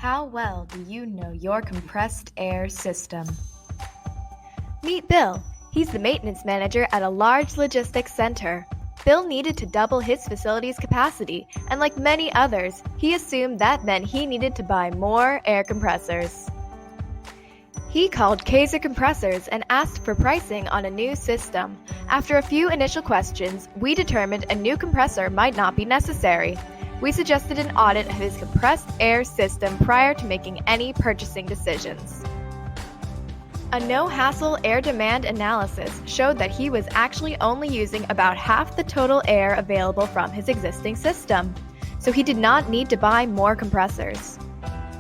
How well do you know your compressed air system? Meet Bill. He's the maintenance manager at a large logistics center. Bill needed to double his facility's capacity, and like many others, he assumed that meant he needed to buy more air compressors. He called Kaeser compressors and asked for pricing on a new system. After a few initial questions, we determined a new compressor might not be necessary. We suggested an audit of his compressed air system prior to making any purchasing decisions. A no-hassle air demand analysis showed that he was actually only using about half the total air available from his existing system, so he did not need to buy more compressors.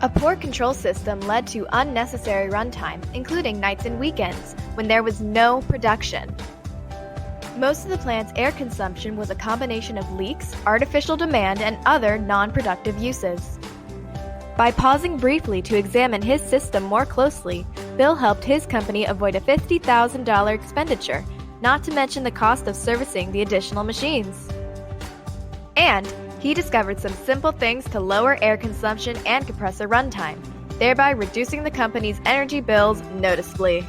A poor control system led to unnecessary runtime, including nights and weekends, when there was no production. Most of the plant's air consumption was a combination of leaks, artificial demand, and other non-productive uses. By pausing briefly to examine his system more closely, Bill helped his company avoid a $50,000 expenditure, not to mention the cost of servicing the additional machines. And he discovered some simple things to lower air consumption and compressor runtime, thereby reducing the company's energy bills noticeably.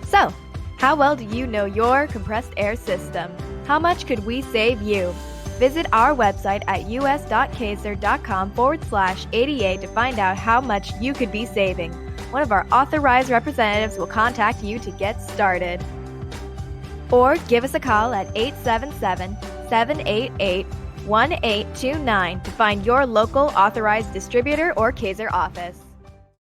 So, how well do you know your compressed air system? How much could we save you? Visit our website at us.kaeser.com/ADA to find out how much you could be saving. One of our authorized representatives will contact you to get started. Or give us a call at 877-788-1829 to find your local authorized distributor or Kaeser office.